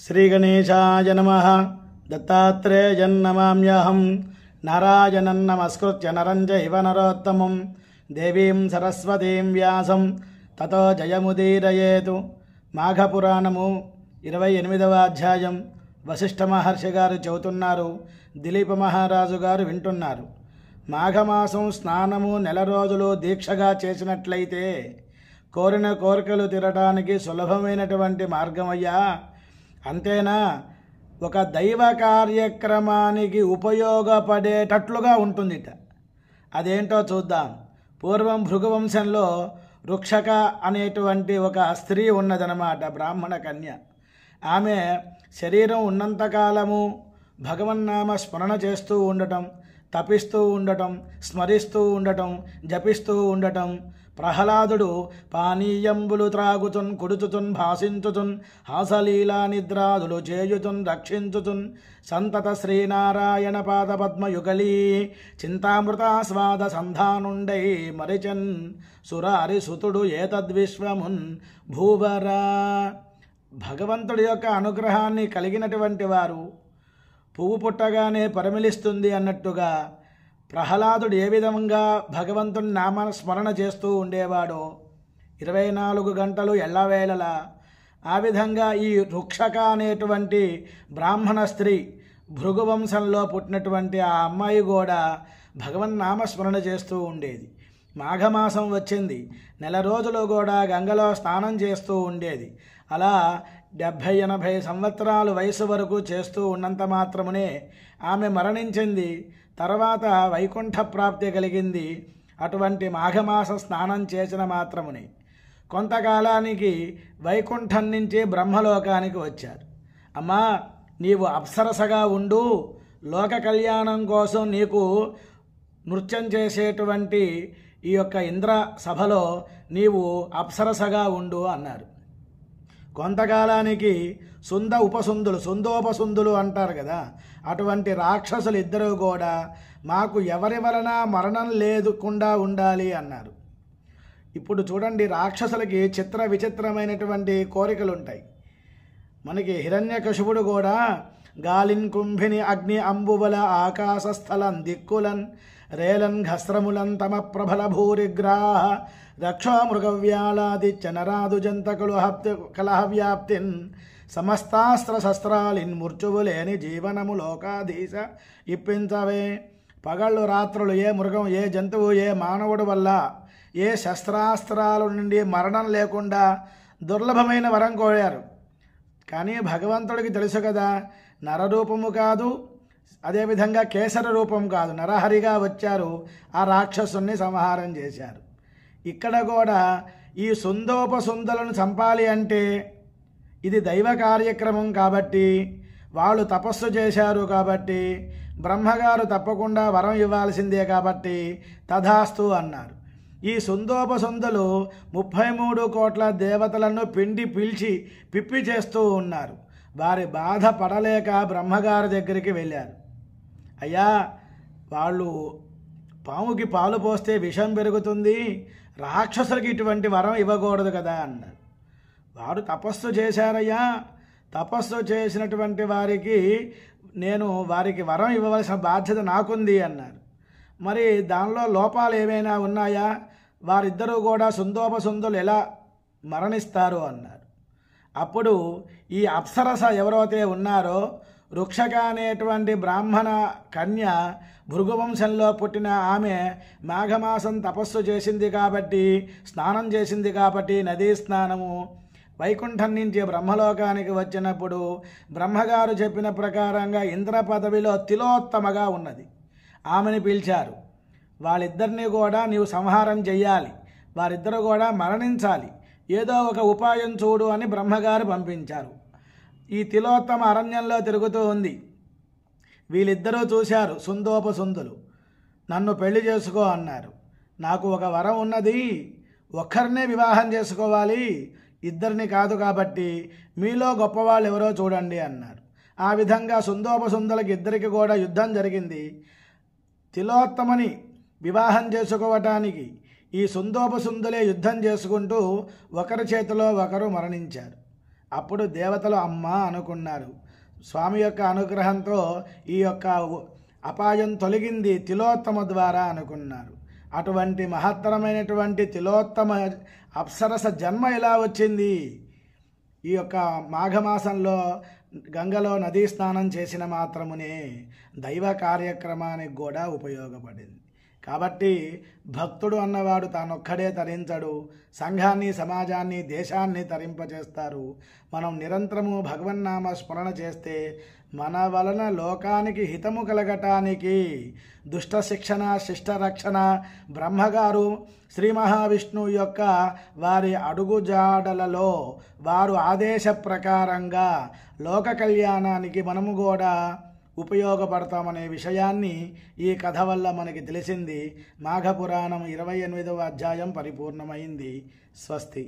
శ్రీగణేశాయ నమః. దత్తాత్రేయన్నమామ్యహం. నారాయణం నమస్కృత్య నరం చైవ నరోత్తమం దేవీం సరస్వతీం వ్యాసం తతో జయముదీరయేతు. మాఘపురాణము 28వ అధ్యాయం. వశిష్ఠ మహర్షి గారు చెబుతున్నారు, దిలీప మహారాజు గారు వింటున్నారు. మాఘమాసం స్నానము నెల రోజులు దీక్షగా చేసినట్లయితే కోరిన కోరికలు తీరడానికి సులభమైనటువంటి మార్గమయ్యా. అంతేనా, ఒక దైవ కార్యక్రమానికి ఉపయోగపడేటట్లుగా ఉంటుందిట. అదేంటో చూద్దాం. పూర్వం భృగువంశంలో రుక్షక అనేటువంటి ఒక స్త్రీ ఉన్నదనమాట, బ్రాహ్మణ కన్య. ఆమె శరీరం ఉన్నంతకాలము భగవన్నామ స్మరణ చేస్తూ ఉండటం, తపిస్తూ ఉండటం, స్మరిస్తూ ఉండటం, జపిస్తూ ఉండటం. ప్రహ్లాదుడు పానీయంబులు త్రాగుతున్ కుడుచుతున్ భాసించుతున్ హాసలీలా నిద్రాదులు చేయుతున్ రక్షించుతున్ సంతత శ్రీనారాయణ పాదపద్మయుగళీ చింతామృతాస్వాద సంధానుండై మరిచన్ సురారి సుతుడు ఏతద్విశ్వమున్ భూవరా. భగవంతుడి యొక్క అనుగ్రహాన్ని కలిగినటువంటి వారు పువ్వు పుట్టగానే పరిమళిస్తుంది అన్నట్టుగా ప్రహ్లాదుడు ఏ విధంగా భగవంతుని నామస్మరణ చేస్తూ ఉండేవాడో 24 గంటలు ఎల్లవేళలా, ఆ విధంగా ఈ రుక్షక అనేటువంటి బ్రాహ్మణ స్త్రీ, భృగువంశంలో పుట్టినటువంటి ఆ అమ్మాయి కూడా భగవన్నామస్మరణ చేస్తూ ఉండేది. మాఘమాసం వచ్చింది, నెల రోజులు కూడా గంగలో స్నానం చేస్తూ ఉండేది. అలా 70-80 సంవత్సరాలు వయసు వరకు చేస్తూ ఉన్నంత మాత్రమునే ఆమె మరణించింది. తర్వాత వైకుంఠ ప్రాప్తి కలిగింది. అటువంటి మాఘమాస స్నానం చేసిన మాత్రమునే కొంతకాలానికి వైకుంఠం నుంచి బ్రహ్మలోకానికి వచ్చారు. అమ్మా, నీవు అప్సరసగా ఉండు, లోక కళ్యాణం కోసం నీకు నృత్యం చేసేటువంటి ఈ యొక్క ఇంద్ర సభలో నీవు అప్సరసగా ఉండు అన్నారు. కొంతకాలానికి సుందోపసుందులు అంటారు కదా, అటువంటి రాక్షసులు ఇద్దరూ కూడా మాకు ఎవరి వలన మరణం లేకుండా ఉండాలి అన్నారు. ఇప్పుడు చూడండి, రాక్షసులకి చిత్ర విచిత్రమైనటువంటి కోరికలు ఉంటాయి. మనకి హిరణ్యకశిపుడు కూడా గాలిన్ కుంభిని అగ్ని అంబుబల ఆకాశస్థలం దిక్కులన్ రేలన్ ఘస్రములన్ తమ ప్రభల భూరిగ్రాహ రక్షో మృగవ్యాలాదిత్య నరాదు జంతకులు కలహవ్యాప్తిన్ సమస్తాస్త్ర శస్త్రాలిన్ మృత్యువులేని జీవనము లోకాధీశ ఇప్పించవే. పగళ్ళు రాత్రులు ఏ మృగం, ఏ జంతువు, ఏ మానవుడు వల్ల ఏ శస్త్రాస్త్రాల నుండి మరణం లేకుండా దుర్లభమైన వరం కోరారు. కానీ భగవంతుడికి తెలుసు కదా, నరరూపము కాదు, అదేవిధంగా కేసర రూపం కాదు, నరహరిగా వచ్చారు. ఆ రాక్షసుని సంహారం చేశారు. ఇక్కడ కూడా ఈ సుందోపసుందులను చంపాలి అంటే ఇది దైవ కార్యక్రమం కాబట్టి, వాళ్ళు తపస్సు చేశారు కాబట్టి, బ్రహ్మగారు తప్పకుండా వరం ఇవ్వాల్సిందే కాబట్టి తథాస్తు అన్నారు. ఈ సుందోపసుందులు 33 కోట్ల దేవతలను పిండి పిలిచి పిప్పి చేస్తూ ఉన్నారు. వారి బాధ పడలేక బ్రహ్మగారి దగ్గరికి వెళ్ళారు. అయ్యా, వాళ్ళు పాముకి పాలు పోస్తే విషం పెరుగుతుంది, రాక్షసులకి ఇటువంటి వరం ఇవ్వకూడదు కదా అన్నారు. వారు తపస్సు చేశారయ్యా, తపస్సు చేసినటువంటి వారికి నేను వారికి వరం ఇవ్వవలసిన బాధ్యత నాకుంది అన్నారు. మరి దానిలో లోపాలు ఏమైనా ఉన్నాయా? వారిద్దరూ కూడా సుందోపసుందులు ఎలా మరణిస్తారు అన్నారు. అప్పుడు ఈ అప్సరస ఎవరైతే ఉన్నారో, రుక్షక అనేటువంటి బ్రాహ్మణ కన్య భృగువంశంలో పుట్టిన ఆమె మాఘమాసం తపస్సు చేసింది కాబట్టి, స్నానం చేసింది కాబట్టి, నదీ స్నానము, వైకుంఠం నుంచి బ్రహ్మలోకానికి వచ్చినప్పుడు బ్రహ్మగారు చెప్పిన ప్రకారంగా ఇంద్ర పదవిలో తిలోత్తమగా ఉన్నది. ఆమెను పిలిచారు. వాళ్ళిద్దరినీ కూడా నీవు సంహారం చెయ్యాలి, వారిద్దరూ కూడా మరణించాలి, ఏదో ఒక ఉపాయం చూడు అని బ్రహ్మగారు పంపించారు. ఈ తిలోత్తమ అరణ్యంలో తిరుగుతూ ఉంది. వీళ్ళిద్దరూ చూశారు సుందోపసుందులు. నన్ను పెళ్లి చేసుకో అన్నారు. నాకు ఒక వరం ఉన్నది, ఒక్కరినే వివాహం చేసుకోవాలి, ఇద్దరిని కాదు కాబట్టి మీలో గొప్పవాళ్ళు ఎవరో చూడండి అన్నారు. ఆ విధంగా సుందోపసుందులకి ఇద్దరికి కూడా యుద్ధం జరిగింది. తిలోత్తమని వివాహం చేసుకోవటానికి ఈ సుందోపసుందులే యుద్ధం చేసుకుంటూ ఒకరి చేతిలో ఒకరు మరణించారు. అప్పుడు దేవతలు అమ్మ అనుకున్నారు. స్వామి యొక్క అనుగ్రహంతో ఈ యొక్క అపాయం తొలగింది తిలోత్తమ ద్వారా అనుకున్నారు. అటువంటి మహత్తరమైనటువంటి తిలోత్తమ అప్సరస జన్మ ఎలా వచ్చింది? ఈ యొక్క మాఘమాసంలో గంగలో నదీ స్నానం చేసిన మాత్రమునే దైవ కార్యక్రమానికి కూడా ఉపయోగపడింది. కాబట్టి భక్తుడు అన్నవాడు తానొక్కడే తరించడు, సంఘాన్ని, సమాజాన్ని, దేశాన్ని తరింపజేస్తారు. మనం నిరంతరము భగవన్నామ స్మరణ చేస్తే మన వలన లోకానికి హితము కలగటానికి దుష్ట శిక్షణ, శిష్ట రక్షణ బ్రహ్మగారు శ్రీ మహావిష్ణువు యొక్క వారి అడుగుజాడలలో వారు ఆదేశ ప్రకారంగా లోక కళ్యాణానికి మనము కూడా ఉపయోగపడతామనే విషయాన్ని ఈ కథ వల్ల మనకి తెలిసింది. మాఘపురాణం 28వ అధ్యాయం పరిపూర్ణమైంది. స్వస్తి.